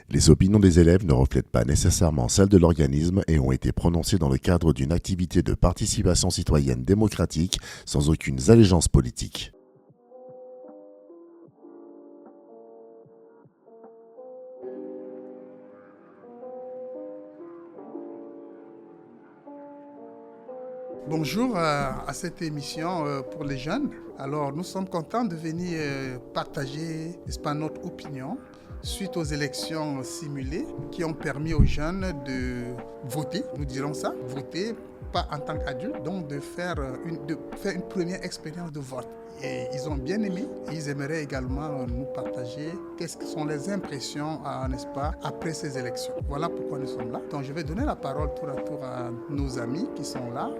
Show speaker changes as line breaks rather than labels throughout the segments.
Les opinions des élèves ne reflètent pas nécessairement celles de l'organisme et ont été prononcées dans le cadre d'une activité de participation citoyenne démocratique sans aucune allégeance politique.
Bonjour à cette émission pour les jeunes. Alors, nous sommes contents de venir partager, n'est-ce pas, notre opinion suite aux élections simulées qui ont permis aux jeunes de voter, nous dirons ça, voter pas en tant qu'adultes, donc de faire une première expérience de vote. Et ils ont bien aimé et ils aimeraient également nous partager qu'est-ce que sont les impressions, n'est-ce pas, après ces élections. Voilà pourquoi nous sommes là. Donc je vais donner la parole tour à tour à nos amis qui sont là,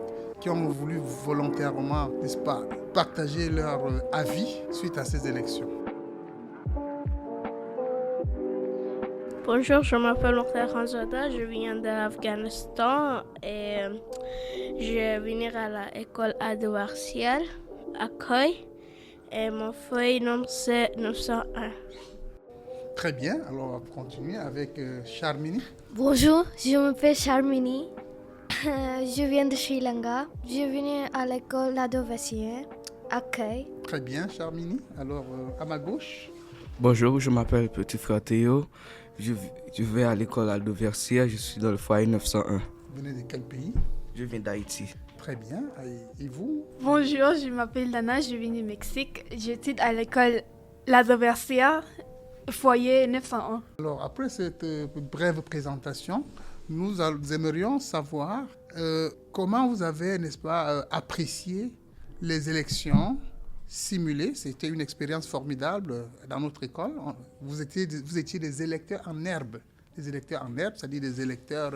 qui ont voulu volontairement, n'est-ce pas, partager leur avis suite à ces élections.
Bonjour, je m'appelle Mokhtar Khanzada, je viens d'Afghanistan et je vais venir à l'école Adouarcial à Coy et mon feuille nombre c'est 901.
Très bien, alors on va continuer avec Charmini.
Bonjour, je m'appelle Charmini. Je viens de Sri Lanka. Je viens à l'école Ladovacien à Coy.
Très bien, Charmini. Alors à ma gauche.
Bonjour, je m'appelle Petit Frère Théo. Je vais à l'école Aldo Versière, je suis dans le foyer 901.
Vous venez de quel pays?
Je viens d'Haïti.
Très bien. Et vous?
Bonjour, je m'appelle Dana, je viens du Mexique. J'étudie à l'école Aldo Versière, foyer 901.
Alors après cette brève présentation, nous aimerions savoir comment vous avez, n'est-ce pas, apprécié les élections simulées. C'était une expérience formidable dans notre école. Vous étiez des électeurs en herbe. Des électeurs en herbe, c'est-à-dire des électeurs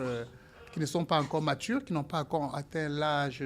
qui ne sont pas encore matures, qui n'ont pas encore atteint l'âge,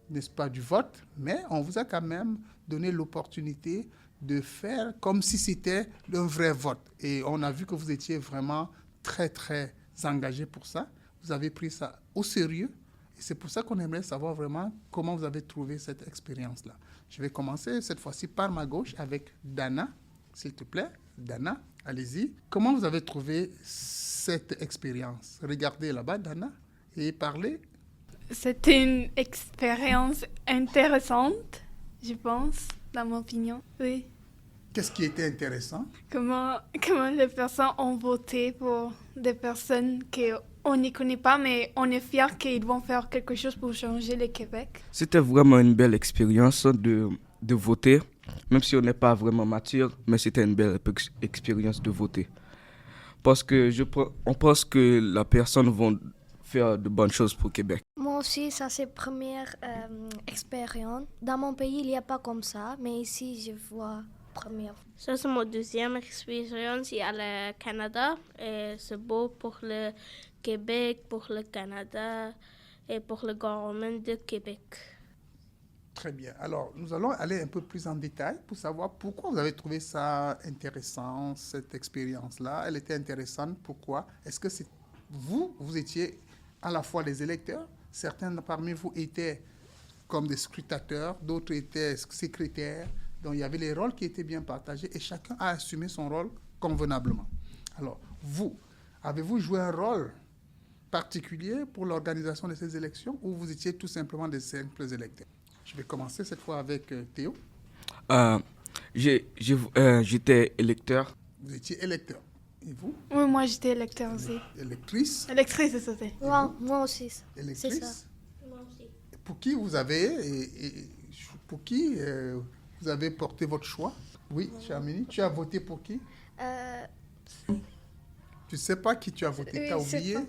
n'est-ce pas, du vote. Mais on vous a quand même donné l'opportunité de faire comme si c'était un vrai vote. Et on a vu que vous étiez vraiment très, très engagé pour ça. Vous avez pris ça au sérieux. Et c'est pour ça qu'on aimerait savoir vraiment comment vous avez trouvé cette expérience-là. Je vais commencer cette fois-ci par ma gauche avec Dana, s'il te plaît. Dana, allez-y. Comment vous avez trouvé cette expérience? Regardez là-bas, Dana, et parlez.
C'était une expérience intéressante, je pense, dans mon opinion. Oui.
Qu'est-ce qui était intéressant?
Comment les personnes ont voté pour des personnes qu'on ne connaît pas, mais on est fiers qu'ils vont faire quelque chose pour changer le Québec.
C'était vraiment une belle expérience de voter, même si on n'est pas vraiment mature, mais c'était une belle expérience de voter. Parce que on pense que la personne va faire de bonnes choses pour le Québec.
Moi aussi, ça c'est première expérience. Dans mon pays, il n'y a pas comme ça, mais ici, je vois première.
Ça c'est mon deuxième expérience ici à Canada et c'est beau pour le Québec, pour le Canada et pour le gouvernement de Québec.
Très bien. Alors, nous allons aller un peu plus en détail pour savoir pourquoi vous avez trouvé ça intéressant, cette expérience-là. Elle était intéressante. Pourquoi? Est-ce que vous étiez à la fois des électeurs, certains parmi vous étaient comme des scrutateurs, d'autres étaient secrétaires. Donc, il y avait les rôles qui étaient bien partagés et chacun a assumé son rôle convenablement. Alors, avez-vous joué un rôle particulier pour l'organisation de ces élections ou vous étiez tout simplement des simples électeurs? Je vais commencer cette fois avec Théo.
J'étais électeur.
Vous étiez électeur. Et vous?
Oui, moi j'étais électeur aussi.
Électrice?
Électrice, c'est ça.
Moi aussi.
Électrice?
C'est ça.
Moi aussi.
Pour qui vous avez vous avez porté votre choix? Oui, Charmini, tu as voté pour qui? Tu ne sais pas qui tu as voté,
Oui,
tu as
je sais
oublié?
pas.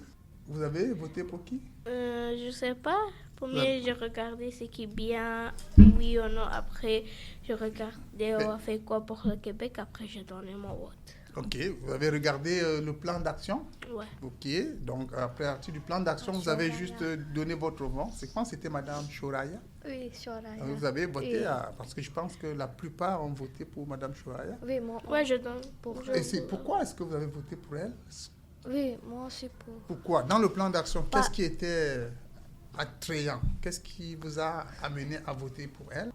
Vous avez voté pour qui?
Je sais pas. Premier, je regardais ce qui est bien, oui ou non. Après, je regardais on a fait quoi pour le Québec. Après, j'ai donné mon vote.
Ok, vous avez regardé le plan d'action?
Ouais.
Ok, donc après, à partir du plan d'action, vous avez juste donné votre vote. C'est quand c'était Madame Chouraya?
Oui, Soraya.
Vous avez voté
Oui.
parce que je pense que la plupart ont voté pour Madame Chouraya.
Oui, moi.
Ouais, je donne pour.
Et pourquoi est-ce que vous avez voté pour elle?
Oui, moi aussi pour.
Pourquoi? Dans le plan d'action, qu'est-ce qui était attrayant? Qu'est-ce qui vous a amené à voter pour elle?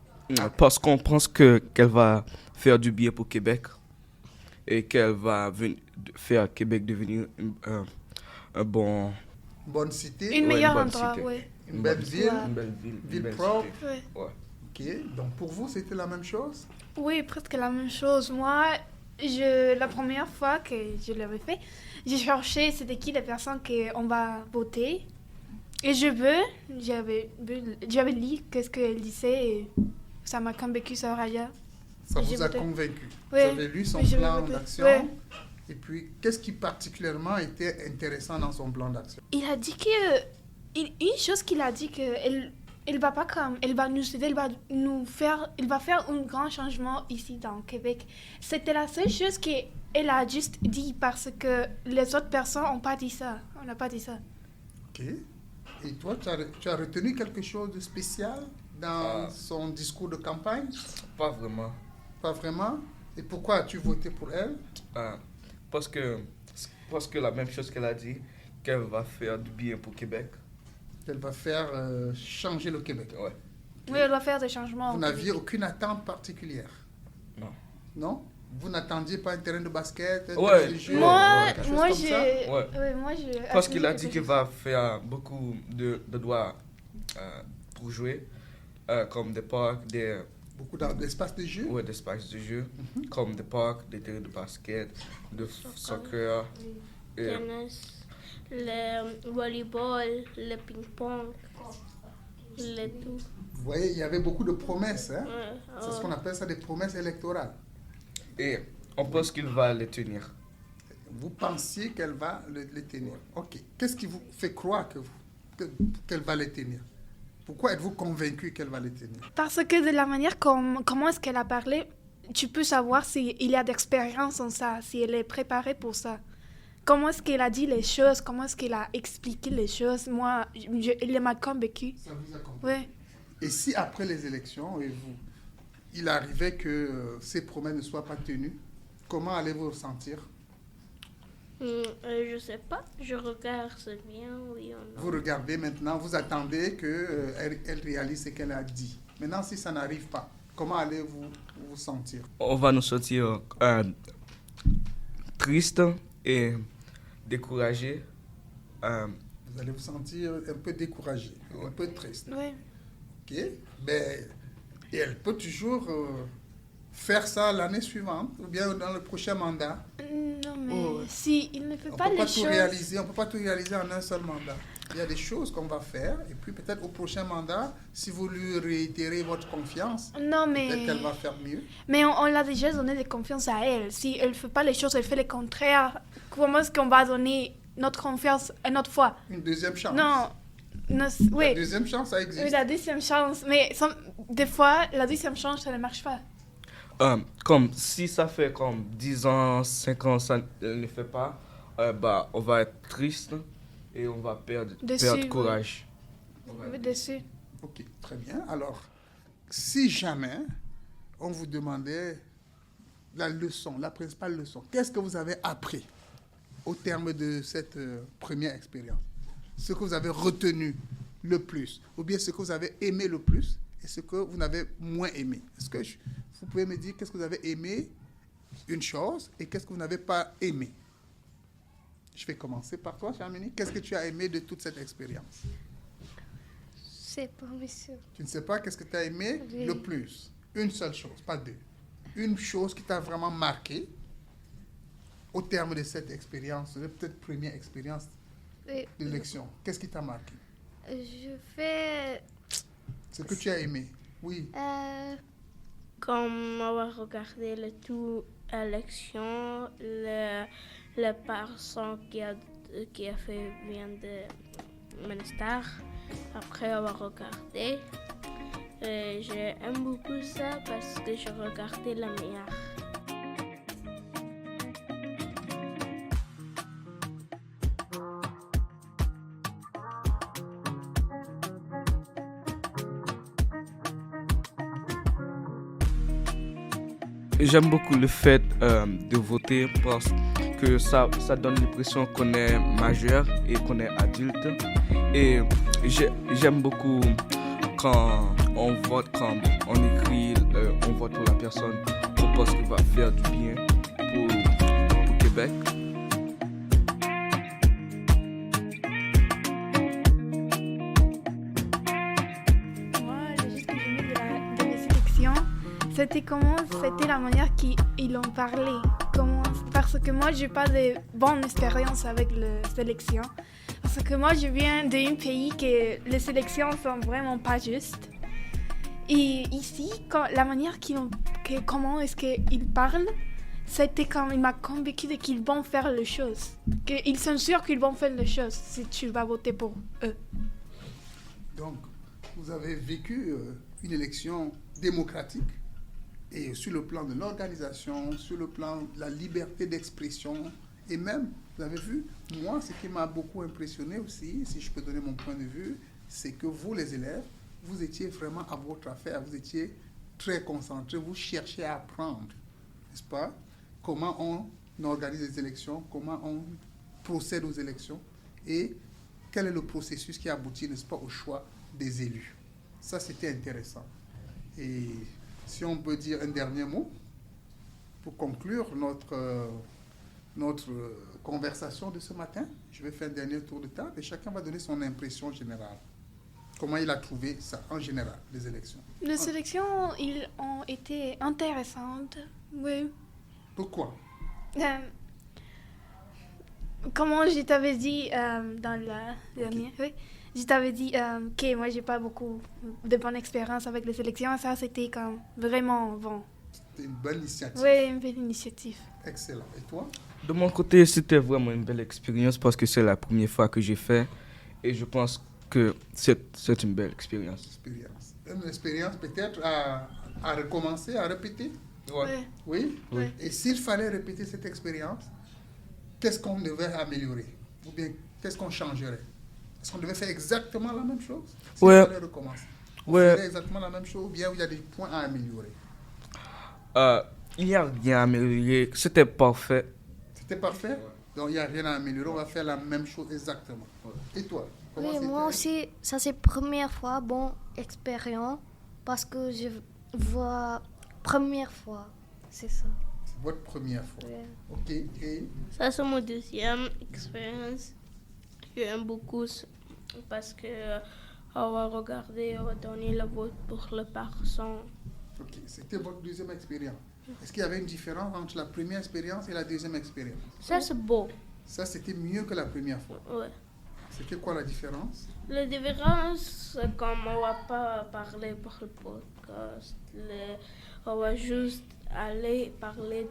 Parce qu'on pense qu'elle va faire du bien pour le Québec. et qu'elle va faire Québec devenir un bon...
Bonne cité,
Une
Ouais,
meilleure
bonne
endroit,
cité.
oui.
une belle ville.
Une belle ville.
Ville
une belle
propre.
cité.
Ouais.
Ouais.
Ok, donc pour vous, c'était la même chose?
Oui, presque la même chose. Moi, la première fois que je l'avais fait, j'ai cherché c'était qui les personnes qu'on va voter. Et j'avais lu qu'est-ce qu'elle disait et ça m'a convaincu sur Raya.
Ça
J'ai
vous a
voté.
convaincu.
Oui,
Vous avez lu son
oui, j'ai
plan
voté.
d'action.
Oui.
Et puis, qu'est-ce qui particulièrement était intéressant dans son plan d'action?
Il a dit que une chose qu'il a dit que elle va pas comme elle va nous aider, il va faire un grand changement ici dans Québec. C'était la seule chose qu'elle a juste dit parce que les autres personnes n'ont pas dit ça. On n'a pas dit ça.
Ok. Et toi, tu as retenu quelque chose de spécial dans son discours de campagne?
Pas vraiment.
Pas vraiment? Et pourquoi as-tu voté pour elle?
Parce que la même chose qu'elle a dit, qu'elle va faire du bien pour Québec.
Elle va faire changer le Québec.
Ouais.
Oui, elle doit faire des changements.
Vous n'aviez aucune attente particulière?
Non.
Non? Vous n'attendiez pas un terrain de basket, un
Ouais.
terrain de jeu,
Moi,
quelque chose
moi,
comme ça?
Ouais. Parce qu'il a dit qu'il va faire beaucoup de droits pour jouer, comme des parcs,
Beaucoup d'espace de jeu?
d'espaces de jeu, comme des parcs, des terrains de basket, de soccer. Et,
Tennis, le volleyball, le ping-pong, le tout.
Vous voyez, il y avait beaucoup de promesses. Hein?
Ouais,
C'est ce qu'on appelle ça des promesses électorales.
et on pense qu'il va les tenir.
Vous pensiez qu'elle va les tenir. Ok. Qu'est-ce qui vous fait croire qu'elle va les tenir? Pourquoi êtes-vous convaincu qu'elle va les tenir?
Parce que de la manière comment est-ce qu'elle a parlé, tu peux savoir s'il y a d'expérience en ça, si elle est préparée pour ça. Comment est-ce qu'elle a dit les choses, comment est-ce qu'elle a expliqué les choses. Moi, elle m'a convaincu.
Ça vous a convaincu.
Oui.
Et si après les élections, il arrivait que ces promesses ne soient pas tenues, comment allez-vous vous sentir?
Je sais pas, je regarde c'est bien, oui ou non.
Vous regardez maintenant, vous attendez qu'elle elle réalise ce qu'elle a dit. Maintenant, si ça n'arrive pas, comment allez-vous vous sentir?
On va nous sentir tristes et découragés.
Vous allez vous sentir un peu découragé, un peu triste.
Oui.
Ok? Ben, et elle peut toujours faire ça l'année suivante ou bien dans le prochain mandat.
Non, mais
Oh.
si il ne fait
On
pas
peut
les
pas tout
choses...
réaliser, on peut pas tout réaliser en un seul mandat. Il y a des choses qu'on va faire et puis peut-être au prochain mandat, si vous lui réitérez votre confiance,
Non, mais...
peut-être qu'elle va faire mieux.
Mais on l'a déjà donné de confiance à elle. Si elle ne fait pas les choses, elle fait le contraire. Comment est-ce qu'on va donner notre confiance une autre fois?
Une deuxième chance.
Non.
La
Oui.
deuxième chance, ça existe.
Oui, la deuxième chance. Mais des fois, la deuxième chance, ça ne marche pas.
Comme si ça fait comme 10 ans, 5 ans, ça ne fait pas, on va être triste et on va perdre
Déçu,
courage.
Oui, déçu.
Ok, très bien. Alors, si jamais on vous demandait la leçon, la principale leçon, qu'est-ce que vous avez appris au terme de cette première expérience? Ce que vous avez retenu le plus, ou bien ce que vous avez aimé le plus et ce que vous n'avez moins aimé. Est-ce que vous pouvez me dire qu'est-ce que vous avez aimé, une chose, et qu'est-ce que vous n'avez pas aimé? Je vais commencer par toi, Charmini. Qu'est-ce que tu as aimé de toute cette expérience?
C'est pas monsieur.
Tu ne sais pas qu'est-ce que tu as aimé
Oui.
le plus. Une seule chose, pas deux. Une chose qui t'a vraiment marqué au terme de cette expérience, de peut-être première expérience
Oui.
d'élection. Qu'est-ce qui t'a marqué?
Je fais...
Ce que tu as aimé. Oui.
Comme avoir regardé le tout élection, le personne qui a fait bien de ministère, après avoir regardé, j'aime beaucoup ça parce que je regardais la meilleure.
J'aime beaucoup le fait de voter parce que ça donne l'impression qu'on est majeur et qu'on est adulte. Et j'aime beaucoup quand on vote, quand on écrit, on vote pour la personne qu'on pense qu'il va faire du bien pour Québec.
Moi, le geste que j'aimais de mes sélections, c'était la manière qu'ils ont parlé. Parce que moi, j'ai pas de bonne expérience avec les sélections. Parce que moi, je viens d'un pays que les sélections sont vraiment pas justes. Et ici, la manière comment est-ce qu'ils parlent, c'était comme il m'a convaincu qu'ils vont faire les choses. Qu'ils sont sûrs qu'ils vont faire les choses si tu vas voter pour eux.
Donc, vous avez vécu une élection démocratique et sur le plan de l'organisation, sur le plan de la liberté d'expression et même, vous avez vu, moi, ce qui m'a beaucoup impressionné aussi, si je peux donner mon point de vue, c'est que vous, les élèves, vous étiez vraiment à votre affaire, vous étiez très concentrés, vous cherchiez à apprendre, n'est-ce pas? Comment on organise les élections, comment on procède aux élections et quel est le processus qui aboutit, n'est-ce pas, au choix des élus. Ça, c'était intéressant. Et si on peut dire un dernier mot pour conclure notre conversation de ce matin, je vais faire un dernier tour de table et chacun va donner son impression générale. Comment il a trouvé ça, en général, les élections?
Les élections, ils ont été intéressantes, oui.
Pourquoi?
Comment je t'avais dit dans la dernière, oui, je t'avais dit que moi, j'ai pas beaucoup de bonne expérience avec les élections. Ça, c'était comme vraiment bon.
C'était une bonne initiative.
Oui, une belle initiative.
Excellent. Et toi?
De mon côté, c'était vraiment une belle expérience parce que c'est la première fois que j'ai fait et je pense que c'est une belle expérience.
Une expérience peut-être à recommencer, à répéter?
Ouais.
Oui?
Oui.
Et s'il fallait répéter cette expérience, qu'est-ce qu'on devait améliorer? Ou bien qu'est-ce qu'on changerait? Est-ce qu'on devait faire exactement la même chose? S'il fallait recommencer. On ferait exactement la même chose ou bien il y a des points à améliorer?
Il n'y a rien à améliorer. C'était parfait.
C'était parfait? Donc il n'y a rien à améliorer. On va faire la même chose exactement. Et toi? Comment
Oui,
c'était?
moi aussi, ça c'est première fois, bon expérience, parce que je vois première fois, c'est ça.
C'est votre première fois.
Ouais.
Ok. Et
Ça, c'est mon deuxième expérience. J'aime beaucoup parce que on va regarder, on va donner le vote pour le personne.
ok, c'était votre deuxième expérience. Est-ce qu'il y avait une différence entre la première expérience et la deuxième expérience?
Ça, c'est beau.
Ça, c'était mieux que la première fois.
Ouais.
C'était quoi la différence?
La différence, c'est comme on va pas parler pour le podcast. On va juste aller parler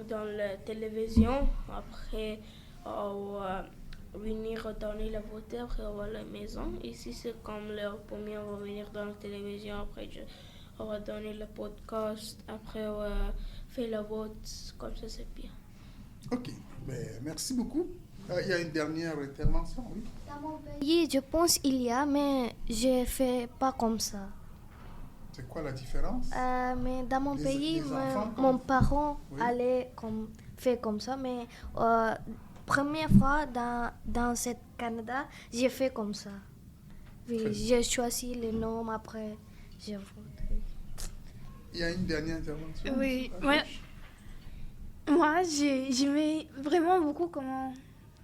dans la télévision. Après, on va venir donner le vote. Après, on va à la maison. Ici, c'est comme le premier, on va venir dans la télévision. Après, on va donner le podcast. Après, on va faire le vote. Comme ça, c'est bien.
Ok, ben, merci beaucoup. Il y a une dernière intervention, oui.
Dans mon pays, je pense il y a, mais je fais pas comme ça.
C'est quoi la différence?
Mais dans mon
Les
pays,
enfants,
mon parent
Oui.
allait fait comme ça, mais première fois dans ce Canada, j'ai fait comme ça. Oui,
Très
j'ai choisi le nom, après j'ai voté.
Il y a une dernière intervention?
Oui,
à
ouais.
gauche.
Moi, j'aimais vraiment beaucoup comment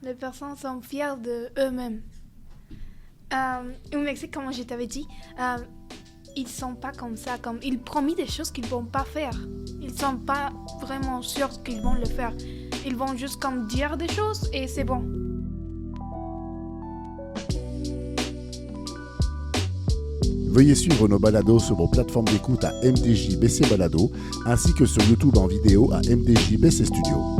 les personnes sont fières d'eux-mêmes. Au Mexique, comme je t'avais dit, ils sont pas comme ça. Comme ils promettent des choses qu'ils vont pas faire. Ils sont pas vraiment sûrs qu'ils vont le faire. Ils vont juste comme dire des choses et c'est bon.
Veuillez suivre nos balados sur vos plateformes d'écoute à MDJ BC Balado, ainsi que sur YouTube en vidéo à MDJ BC Studio.